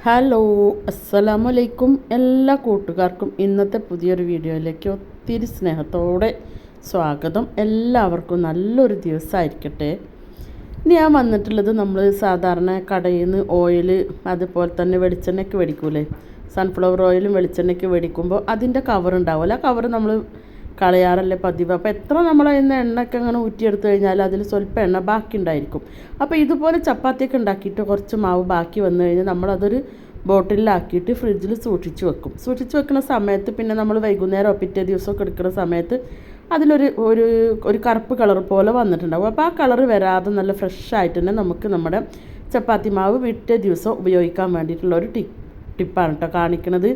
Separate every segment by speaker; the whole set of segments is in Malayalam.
Speaker 1: ഹലോ, അസ്സലാമു അലൈക്കും. എല്ലാ കൂട്ടുകാർക്കും ഇന്നത്തെ പുതിയൊരു വീഡിയോയിലേക്ക് ഒത്തിരി സ്നേഹത്തോടെ സ്വാഗതം. എല്ലാവർക്കും നല്ലൊരു ദിവസമായിരിക്കട്ടെ. ഞാൻ വന്നിട്ടുള്ളത് നമ്മൾ സാധാരണ കടയിൽ നിന്ന് ഓയിൽ അതുപോലെ തന്നെ വെളിച്ചെണ്ണയ്ക്ക് മേടിക്കൂലേ, സൺഫ്ലവർ ഓയിലും വെളിച്ചെണ്ണയ്ക്ക് മേടിക്കുമ്പോൾ അതിൻ്റെ കവർ ഉണ്ടാവുമല്ലോ, ആ കവർ നമ്മൾ കളയാറല്ലേ പതിവ്. അപ്പോൾ എത്ര നമ്മൾ അതിന് എണ്ണയൊക്കെ അങ്ങനെ ഊറ്റിയെടുത്ത് കഴിഞ്ഞാൽ അതിൽ സ്വല്പം എണ്ണ ബാക്കി ഉണ്ടായിരിക്കും. അപ്പോൾ ഇതുപോലെ ചപ്പാത്തിയൊക്കെ ഉണ്ടാക്കിയിട്ട് കുറച്ച് മാവ് ബാക്കി വന്നു കഴിഞ്ഞാൽ നമ്മളതൊരു ബോട്ടിലാക്കിയിട്ട് ഫ്രിഡ്ജിൽ സൂക്ഷിച്ച് വെക്കും. സൂക്ഷിച്ച് വെക്കുന്ന സമയത്ത് പിന്നെ നമ്മൾ വൈകുന്നേരം പിറ്റേ ദിവസമൊക്കെ എടുക്കുന്ന സമയത്ത് അതിലൊരു ഒരു ഒരു കറുപ്പ് കളർ പോലെ വന്നിട്ടുണ്ടാകും. അപ്പോൾ ആ കളർ വരാതെ നല്ല ഫ്രഷ് ആയിട്ട് തന്നെ നമുക്ക് നമ്മുടെ ചപ്പാത്തി മാവ് പിറ്റേ ദിവസം ഉപയോഗിക്കാൻ വേണ്ടിയിട്ടുള്ള ഒരു ടിപ്പാണ് കേട്ടോ കാണിക്കുന്നത്.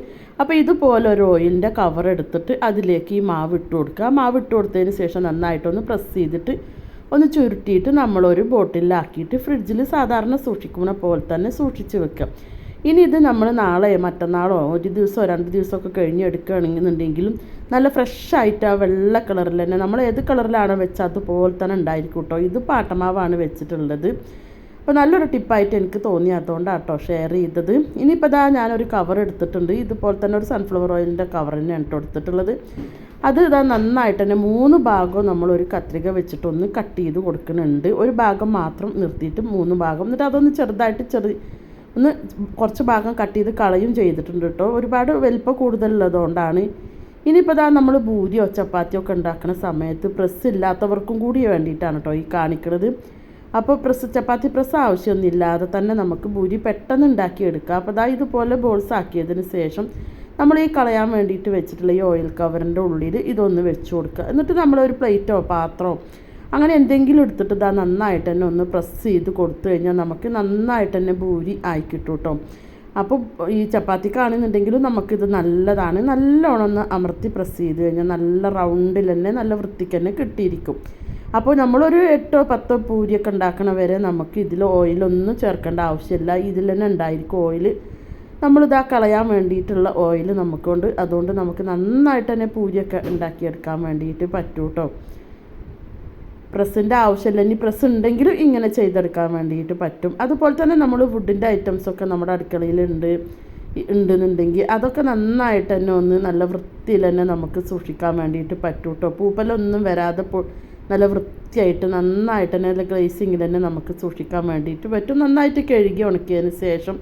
Speaker 1: അപ്പോൾ ഇതുപോലെ ഒരു ഓയിലിൻ്റെ കവർ എടുത്തിട്ട് അതിലേക്ക് ഈ മാവ് ഇട്ട് കൊടുക്കുക. മാവ് ഇട്ട് കൊടുത്തതിന് ശേഷം നന്നായിട്ടൊന്ന് പ്രസ് ചെയ്തിട്ട് ഒന്ന് ചുരുട്ടിയിട്ട് നമ്മളൊരു ബോട്ടിലാക്കിയിട്ട് ഫ്രിഡ്ജിൽ സാധാരണ സൂക്ഷിക്കുന്ന പോലെ തന്നെ സൂക്ഷിച്ച് വെക്കുക. ഇനി ഇത് നമ്മൾ നാളെ മറ്റന്നാളോ ഒരു ദിവസമോ 2 ദിവസമൊക്കെ കഴിഞ്ഞ് എടുക്കുകയാണെന്നുണ്ടെങ്കിലും നല്ല ഫ്രഷായിട്ട് ആ വെള്ള കളറിൽ തന്നെ നമ്മൾ ഏത് കളറിലാണ് വെച്ചാൽ അതുപോലെ തന്നെ ഉണ്ടായിരിക്കും കേട്ടോ. ഇത് പാട്ടമാവാണ് വെച്ചിട്ടുള്ളത്. അപ്പോൾ നല്ലൊരു ടിപ്പായിട്ട് എനിക്ക് തോന്നി, അതുകൊണ്ടാണ് കേട്ടോ ഷെയർ ചെയ്തത്. ഇനിയിപ്പോൾ ഞാനൊരു കവർ എടുത്തിട്ടുണ്ട്. ഇതുപോലെ തന്നെ ഒരു സൺഫ്ലവർ ഓയിലിൻ്റെ കവർ തന്നെയാണ് കേട്ടോ എടുത്തിട്ടുള്ളത്. അത് നന്നായിട്ട് തന്നെ 3 ഭാഗവും നമ്മളൊരു കത്രിക വെച്ചിട്ടൊന്ന് കട്ട് ചെയ്ത് കൊടുക്കുന്നുണ്ട്. ഒരു ഭാഗം മാത്രം നിർത്തിയിട്ട് 3 ഭാഗം, എന്നിട്ട് അതൊന്ന് ചെറുതായിട്ട് ഒന്ന് കുറച്ച് ഭാഗം കട്ട് ചെയ്ത് കളയും ചെയ്തിട്ടുണ്ട് കേട്ടോ. ഒരുപാട് വലിപ്പം കൂടുതലുള്ളതുകൊണ്ടാണ്. ഇനിയിപ്പോൾ നമ്മൾ ഭൂരിയോ ചപ്പാത്തിയോ ഒക്കെ ഉണ്ടാക്കുന്ന സമയത്ത് പ്രസ് ഇല്ലാത്തവർക്കും കൂടി വേണ്ടിയിട്ടാണ് കേട്ടോ ഈ കാണിക്കുന്നത്. അപ്പോൾ ചപ്പാത്തി പ്രസ് ആവശ്യമൊന്നും ഇല്ലാതെ തന്നെ നമുക്ക് ഭൂരി പെട്ടെന്ന് ഉണ്ടാക്കിയെടുക്കാം. അപ്പോൾ ഇതുപോലെ ബോൾസ് ആക്കിയതിന് ശേഷം നമ്മൾ ഈ കളയാൻ വേണ്ടിയിട്ട് വെച്ചിട്ടുള്ള ഈ ഓയിൽ കവറിൻ്റെ ഉള്ളിൽ ഇതൊന്ന് വെച്ച് കൊടുക്കുക. എന്നിട്ട് നമ്മളൊരു പ്ലേറ്റോ പാത്രമോ അങ്ങനെ എന്തെങ്കിലും എടുത്തിട്ട് നന്നായിട്ട് തന്നെ ഒന്ന് പ്രസ് ചെയ്ത് കൊടുത്തു കഴിഞ്ഞാൽ നമുക്ക് നന്നായിട്ട് തന്നെ ഭൂരി ആയിക്കിട്ടും കേട്ടോ. അപ്പോൾ ഈ ചപ്പാത്തിക്കാണെന്നുണ്ടെങ്കിലും നമുക്കിത് നല്ലതാണ്. നല്ലോണം ഒന്ന് അമർത്തി പ്രസ് ചെയ്ത് കഴിഞ്ഞാൽ നല്ല റൗണ്ടിൽ തന്നെ നല്ല വൃത്തിക്ക് തന്നെ കിട്ടിയിരിക്കും. അപ്പോൾ നമ്മളൊരു 8-10 പൂരിയൊക്കെ ഉണ്ടാക്കണ വരെ നമുക്ക് ഇതിൽ ഓയിലൊന്നും ചേർക്കേണ്ട ആവശ്യമില്ല. ഇതിൽ തന്നെ ഉണ്ടായിരിക്കും ഓയിൽ. നമ്മളിതാ കളയാൻ വേണ്ടിയിട്ടുള്ള ഓയിൽ നമുക്കുണ്ട്. അതുകൊണ്ട് നമുക്ക് നന്നായിട്ട് തന്നെ പൂരിയൊക്കെ ഉണ്ടാക്കിയെടുക്കാൻ വേണ്ടിയിട്ട് പറ്റും കേട്ടോ. പ്രസ്സിൻ്റെ ആവശ്യമില്ല. ഇനി പ്രസ് ഉണ്ടെങ്കിലും ഇങ്ങനെ ചെയ്തെടുക്കാൻ വേണ്ടിയിട്ട് പറ്റും. അതുപോലെ തന്നെ നമ്മൾ ഫുഡിൻ്റെ ഐറ്റംസൊക്കെ നമ്മുടെ അടുക്കളയിൽ ഉണ്ടെന്നുണ്ടെങ്കിൽ അതൊക്കെ നന്നായിട്ട് തന്നെ ഒന്ന് നല്ല വൃത്തിയിൽ തന്നെ നമുക്ക് സൂക്ഷിക്കാൻ വേണ്ടിയിട്ട് പറ്റും കേട്ടോ. പൂപ്പലൊന്നും വരാതെ നല്ല വൃത്തിയായിട്ട് നന്നായിട്ട് തന്നെ നല്ല ഗ്ലേസിങ്ങിൽ തന്നെ നമുക്ക് സൂക്ഷിക്കാൻ വേണ്ടിയിട്ട് പറ്റും. നന്നായിട്ട് കഴുകി ഉണക്കിയതിന് ശേഷം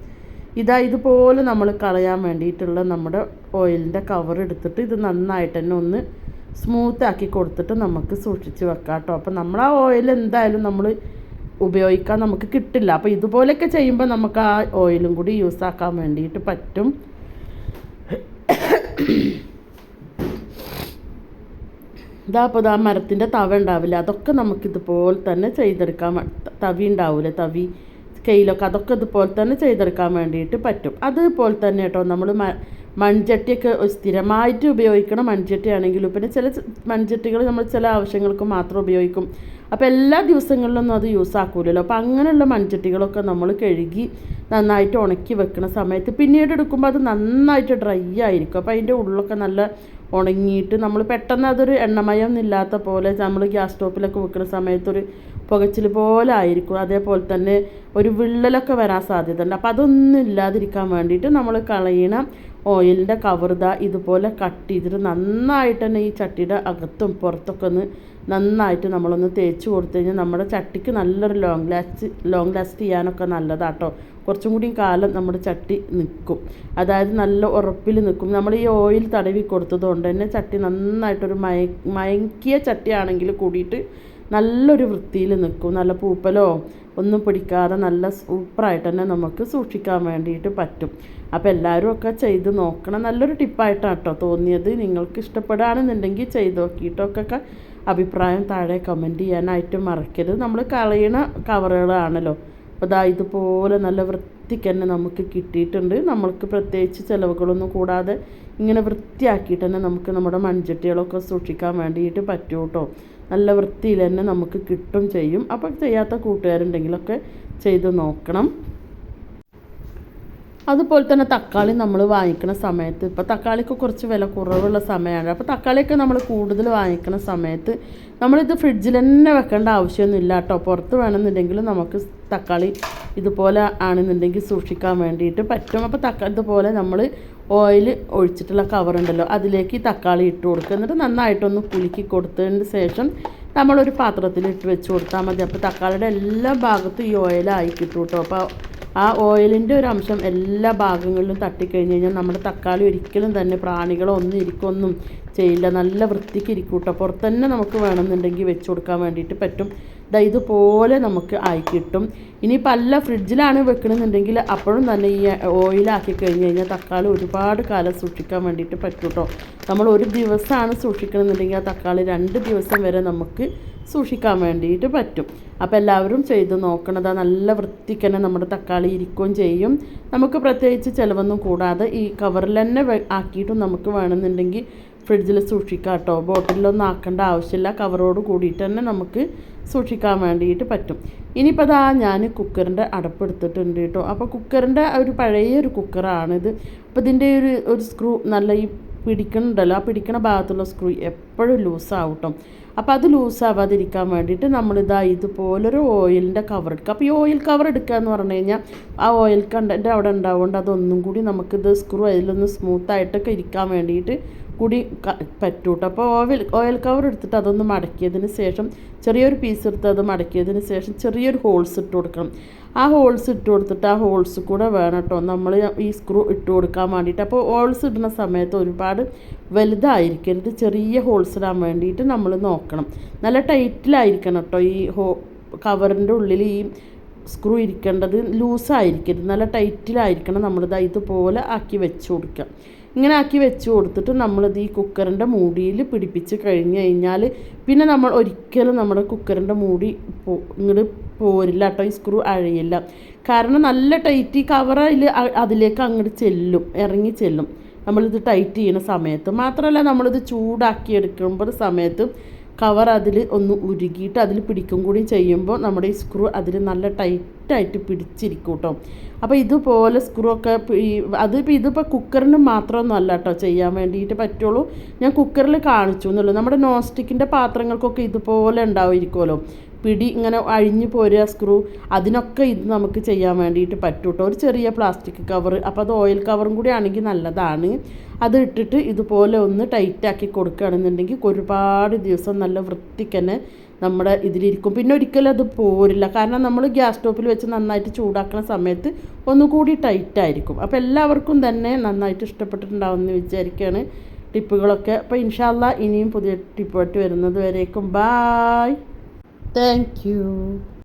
Speaker 1: ഇതുപോലെ നമ്മൾ കളയാൻ വേണ്ടിയിട്ടുള്ള നമ്മുടെ ഓയിലിൻ്റെ കവർ എടുത്തിട്ട് ഇത് നന്നായിട്ട് തന്നെ ഒന്ന് സ്മൂത്താക്കി കൊടുത്തിട്ട് നമുക്ക് സൂക്ഷിച്ച് വെക്കാം കേട്ടോ. അപ്പോൾ നമ്മൾ ആ ഓയിൽ എന്തായാലും നമ്മൾ ഉപയോഗിക്കാൻ നമുക്ക് കിട്ടില്ല. അപ്പോൾ ഇതുപോലെയൊക്കെ ചെയ്യുമ്പോൾ നമുക്ക് ആ ഓയിലും കൂടി യൂസ് ആക്കാൻ വേണ്ടിയിട്ട് പറ്റും. അപ്പോൾ മരത്തിൻ്റെ തവ ഉണ്ടാവില്ല, അതൊക്കെ നമുക്കിതുപോലെ തന്നെ ചെയ്തെടുക്കാൻ. തവി ഉണ്ടാവില്ലേ, തവി സ്കെയിലൊക്കെ, അതൊക്കെ ഇതുപോലെ തന്നെ ചെയ്തെടുക്കാൻ വേണ്ടിയിട്ട് പറ്റും. അതുപോലെ തന്നെ കേട്ടോ നമ്മൾ മൺചട്ടിയൊക്കെ സ്ഥിരമായിട്ട് ഉപയോഗിക്കണ മൺചട്ടിയാണെങ്കിലും പിന്നെ ചില മൺചട്ടികൾ നമ്മൾ ചില ആവശ്യങ്ങൾക്ക് മാത്രം ഉപയോഗിക്കും. അപ്പോൾ എല്ലാ ദിവസങ്ങളിലൊന്നും അത് യൂസ് ആക്കൂലല്ലോ. അപ്പോൾ അങ്ങനെയുള്ള മൺചട്ടികളൊക്കെ നമ്മൾ കഴുകി നന്നായിട്ട് ഉണക്കി വെക്കുന്ന സമയത്ത് പിന്നീട് എടുക്കുമ്പോൾ അത് നന്നായിട്ട് ഡ്രൈ ആയിരിക്കും. അപ്പോൾ അതിൻ്റെ ഉള്ളൊക്കെ നല്ല ഉണങ്ങിയിട്ട് നമ്മൾ പെട്ടെന്ന് അതൊരു എണ്ണമയം ഇല്ലാത്ത പോലെ നമ്മൾ ഗ്യാസ് സ്റ്റോപ്പിലൊക്കെ വെക്കുന്ന സമയത്തൊരു പുകച്ചിൽ പോലെ ആയിരിക്കും. അതേപോലെ തന്നെ ഒരു വിള്ളലൊക്കെ വരാൻ സാധ്യതയുണ്ട്. അപ്പോൾ അതൊന്നും ഇല്ലാതിരിക്കാൻ വേണ്ടിയിട്ട് നമ്മൾ കളയണ ഓയിലിൻ്റെ കവർ ഇതുപോലെ കട്ട് ചെയ്തിട്ട് നന്നായിട്ട് തന്നെ ഈ ചട്ടിയുടെ അകത്തും പുറത്തൊക്കെ ഒന്ന് നന്നായിട്ട് നമ്മളൊന്ന് തേച്ച് കൊടുത്തു കഴിഞ്ഞാൽ നമ്മുടെ ചട്ടിക്ക് നല്ലൊരു ലോങ് ലാസ്റ്റ് ചെയ്യാനൊക്കെ നല്ലതാട്ടോ. കുറച്ചും കൂടി കാലം നമ്മുടെ ചട്ടി നിൽക്കും, അതായത് നല്ല ഉറപ്പിൽ നിൽക്കും. നമ്മൾ ഈ ഓയിൽ തടവി കൊടുത്തത് കൊണ്ട് തന്നെ ചട്ടി നന്നായിട്ടൊരു മയക്കിയ ചട്ടിയാണെങ്കിൽ കൂടിയിട്ട് നല്ലൊരു വൃത്തിയിൽ നിൽക്കും. നല്ല പൂപ്പലോ ഒന്നും പിടിക്കാതെ നല്ല സൂപ്പറായിട്ട് തന്നെ നമുക്ക് സൂക്ഷിക്കാൻ വേണ്ടിയിട്ട് പറ്റും. അപ്പോൾ എല്ലാവരും ഒക്കെ ചെയ്ത് നോക്കണം. നല്ലൊരു ടിപ്പായിട്ടാണ് കേട്ടോ തോന്നിയത്. നിങ്ങൾക്ക് ഇഷ്ടപ്പെടുകയാണെന്നുണ്ടെങ്കിൽ ചെയ്ത് നോക്കിയിട്ടൊക്കെ അഭിപ്രായം താഴെ കമൻറ്റ് ചെയ്യാനായിട്ട് മറക്കരുത്. നമ്മൾ കളയണ കവറുകളാണല്ലോ. അപ്പോൾ ഇതുപോലെ നല്ല വൃത്തിക്ക് തന്നെ നമുക്ക് കിട്ടിയിട്ടുണ്ട്. നമ്മൾക്ക് പ്രത്യേകിച്ച് ചിലവുകളൊന്നും കൂടാതെ ഇങ്ങനെ വൃത്തിയാക്കിയിട്ട് തന്നെ നമുക്ക് നമ്മുടെ മൺചട്ടികളൊക്കെ സൂക്ഷിക്കാൻ വേണ്ടിയിട്ട് പറ്റും കേട്ടോ. നല്ല വൃത്തിയിൽ തന്നെ നമുക്ക് കിട്ടും ചെയ്യും. അപ്പോൾ ചെയ്യാത്ത കൂട്ടുകാരുണ്ടെങ്കിലൊക്കെ ചെയ്ത് നോക്കണം. അതുപോലെ തന്നെ തക്കാളി നമ്മൾ വാങ്ങിക്കുന്ന സമയത്ത് ഇപ്പോൾ തക്കാളിക്ക് കുറച്ച് വില കുറവുള്ള സമയമാണ്. അപ്പോൾ തക്കാളിയൊക്കെ നമ്മൾ കൂടുതൽ വാങ്ങിക്കുന്ന സമയത്ത് നമ്മളിത് ഫ്രിഡ്ജിൽ തന്നെ വെക്കേണ്ട ആവശ്യമൊന്നുമില്ല കേട്ടോ. പുറത്ത് വേണമെന്നുണ്ടെങ്കിൽ നമുക്ക് തക്കാളി ഇതുപോലെ ആണെന്നുണ്ടെങ്കിൽ സൂക്ഷിക്കാൻ വേണ്ടിയിട്ട് പറ്റും. അപ്പോൾ ഇതുപോലെ നമ്മൾ ഓയിൽ ഒഴിച്ചിട്ടുള്ള കവറുണ്ടല്ലോ, അതിലേക്ക് ഈ തക്കാളി ഇട്ട് കൊടുക്കുക. എന്നിട്ട് നന്നായിട്ടൊന്ന് കുലുക്കി കൊടുത്തതിന് ശേഷം നമ്മളൊരു പാത്രത്തിൽ ഇട്ട് വെച്ച് കൊടുത്താൽ മതി. അപ്പോൾ തക്കാളിയുടെ എല്ലാ ഭാഗത്തും ഈ ഓയിലായി കിട്ടും കേട്ടോ. അപ്പോൾ ആ ഓയിലിൻ്റെ ഒരു അംശം എല്ലാ ഭാഗങ്ങളിലും തട്ടിക്കഴിഞ്ഞ് കഴിഞ്ഞാൽ നമ്മുടെ തക്കാളി ഒരിക്കലും തന്നെ പ്രാണികളോ ഒന്നും ഇരിക്കൊന്നും ചെയ്യില്ല, നല്ല വൃത്തിക്ക് ഇരിക്കും കേട്ടോ. പുറത്ത് തന്നെ നമുക്ക് വേണമെന്നുണ്ടെങ്കിൽ വെച്ച് കൊടുക്കാൻ വേണ്ടിയിട്ട് പറ്റും. ഇതുപോലെ നമുക്ക് ആയി കിട്ടും. ഇനിയിപ്പോൾ അല്ല ഫ്രിഡ്ജിലാണ് വെക്കണമെന്നുണ്ടെങ്കിൽ അപ്പോഴും തന്നെ ഈ ഓയിലാക്കി കഴിഞ്ഞ് കഴിഞ്ഞാൽ തക്കാളി ഒരുപാട് കാലം സൂക്ഷിക്കാൻ വേണ്ടിയിട്ട് പറ്റും കേട്ടോ. നമ്മൾ ഒരു ദിവസമാണ് സൂക്ഷിക്കണമെന്നുണ്ടെങ്കിൽ ആ തക്കാളി 2 ദിവസം വരെ നമുക്ക് സൂക്ഷിക്കാൻ വേണ്ടിയിട്ട് പറ്റും. അപ്പോൾ എല്ലാവരും ചെയ്ത് നോക്കണത്. നല്ല വൃത്തിക്ക് തന്നെ നമ്മുടെ തക്കാളി ഇരിക്കുകയും ചെയ്യും. നമുക്ക് പ്രത്യേകിച്ച് ചിലവൊന്നും കൂടാതെ ഈ കവറിൽ തന്നെ ആക്കിയിട്ടും നമുക്ക് വേണമെന്നുണ്ടെങ്കിൽ ഫ്രിഡ്ജിൽ സൂക്ഷിക്കാം കേട്ടോ. ബോട്ടിലൊന്നും ആക്കേണ്ട ആവശ്യമില്ല, കവറോട് കൂടിയിട്ട് തന്നെ നമുക്ക് സൂക്ഷിക്കാൻ വേണ്ടിയിട്ട് പറ്റും. ഇനിയിപ്പോൾ ഞാൻ കുക്കറിൻ്റെ അടപ്പെടുത്തിട്ടുണ്ട് കേട്ടോ. അപ്പോൾ കുക്കറിൻ്റെ ഒരു പഴയൊരു കുക്കറാണിത്. അപ്പോൾ ഇതിൻ്റെ ഒരു സ്ക്രൂ നല്ല ഈ പിടിക്കണുണ്ടല്ലോ, ആ പിടിക്കണ ഭാഗത്തുള്ള സ്ക്രൂ എപ്പോഴും ലൂസാവും കേട്ടോ. അപ്പോൾ അത് ലൂസാവാതിരിക്കാൻ വേണ്ടിയിട്ട് ഇതുപോലൊരു ഓയിലിൻ്റെ കവർ എടുക്കുക. അപ്പോൾ ഈ ഓയിൽ കവർ എടുക്കുക എന്ന് പറഞ്ഞു കഴിഞ്ഞാൽ ആ ഓയിൽ കണ്ടൻറ്റ് അവിടെ ഉണ്ടാവുകൊണ്ട് അതൊന്നും കൂടി നമുക്കിത് സ്ക്രൂ അതിലൊന്ന് സ്മൂത്തായിട്ടൊക്കെ ഇരിക്കാൻ വേണ്ടിയിട്ട് കൂടി പറ്റും കേട്ടോ. അപ്പോൾ ഓയിൽ കവർ എടുത്തിട്ട് അതൊന്ന് മടക്കിയതിന് ശേഷം ചെറിയൊരു പീസ് എടുത്ത് അത് മടക്കിയതിന് ശേഷം ചെറിയൊരു ഹോൾസ് ഇട്ട് കൊടുക്കണം. ആ ഹോൾസ് ഇട്ട് കൊടുത്തിട്ട് ആ ഹോൾസ് കൂടെ വേണം കേട്ടോ നമ്മൾ ഈ സ്ക്രൂ ഇട്ട് കൊടുക്കാൻ വേണ്ടിയിട്ട്. അപ്പോൾ ഹോൾസ് ഇടുന്ന സമയത്ത് ഒരുപാട് വലുതായിരിക്കരുത്, ചെറിയ ഹോൾസ് ഇടാൻ വേണ്ടിയിട്ട് നമ്മൾ നോക്കണം. നല്ല ടൈറ്റിലായിരിക്കണം കേട്ടോ ഈ കവറിൻ്റെ ഉള്ളിൽ ഈ സ്ക്രൂ ഇരിക്കേണ്ടത്. ലൂസായിരിക്കരുത്, നല്ല ടൈറ്റിലായിരിക്കണം. നമ്മളിത് ഇതുപോലെ ആക്കി വെച്ച് കൊടുക്കുക. ഇങ്ങനെ ആക്കി വെച്ച് കൊടുത്തിട്ട് നമ്മളിത് ഈ കുക്കറിൻ്റെ മൂടിയിൽ പിടിപ്പിച്ച് കഴിഞ്ഞ് കഴിഞ്ഞാൽ പിന്നെ നമ്മൾ ഒരിക്കലും നമ്മുടെ കുക്കറിൻ്റെ മൂടി ഇങ്ങോട്ട് പോരില്ല കേട്ടോ. ഈ സ്ക്രൂ അഴയില്ല. കാരണം നല്ല ടൈറ്റ് ഈ കവറിൽ അതിലേക്ക് അങ്ങോട്ട് ഇറങ്ങി ചെല്ലും നമ്മളിത് ടൈറ്റ് ചെയ്യുന്ന സമയത്ത്. മാത്രമല്ല നമ്മളിത് ചൂടാക്കി എടുക്കുമ്പോൾ സമയത്ത് കവർ അതിൽ ഒന്ന് ഉരുകിയിട്ട് അതിൽ പിടിക്കും കൂടി ചെയ്യുമ്പോൾ നമ്മുടെ ഈ സ്ക്രൂ അതിൽ നല്ല ടൈറ്റായിട്ട് പിടിച്ചിരിക്കും കേട്ടോ. അപ്പോൾ ഇതുപോലെ സ്ക്രൂ ഒക്കെ ഇതിപ്പോൾ കുക്കറിന് മാത്രമൊന്നും അല്ല കേട്ടോ ചെയ്യാൻ വേണ്ടിയിട്ട് പറ്റുള്ളൂ. ഞാൻ കുക്കറിൽ കാണിച്ചു എന്നുള്ളൂ. നമ്മുടെ നോൺ സ്റ്റിക്കിൻ്റെ പാത്രങ്ങൾക്കൊക്കെ ഇതുപോലെ ഉണ്ടാവുമായിരിക്കുമല്ലോ, പിടി ഇങ്ങനെ അഴിഞ്ഞു പോരുക സ്ക്രൂ, അതിനൊക്കെ ഇത് നമുക്ക് ചെയ്യാൻ വേണ്ടിയിട്ട് പറ്റും കേട്ടോ. ഒരു ചെറിയ പ്ലാസ്റ്റിക് കവർ, അപ്പോൾ അത് ഓയിൽ കവറും കൂടി ആണെങ്കിൽ നല്ലതാണ്. അത് ഇട്ടിട്ട് ഇതുപോലെ ഒന്ന് ടൈറ്റാക്കി കൊടുക്കുകയാണെന്നുണ്ടെങ്കിൽ ഒരുപാട് ദിവസം നല്ല വൃത്തിക്ക് തന്നെ നമ്മുടെ ഇതിലിരിക്കും. പിന്നെ ഒരിക്കലും അത് പോരില്ല, കാരണം നമ്മൾ ഗ്യാസ് സ്റ്റോപ്പിൽ വെച്ച് നന്നായിട്ട് ചൂടാക്കുന്ന സമയത്ത് ഒന്നുകൂടി ടൈറ്റായിരിക്കും. അപ്പോൾ എല്ലാവർക്കും തന്നെ നന്നായിട്ട് ഇഷ്ടപ്പെട്ടിട്ടുണ്ടാവുമെന്ന് വിചാരിക്കുകയാണ് ടിപ്പുകളൊക്കെ. അപ്പോൾ ഇൻഷാ അല്ലാഹ് ഇനിയും പുതിയ ടിപ്പായിട്ട് വരുന്നത് വരേക്കും ബായ്. Thank you.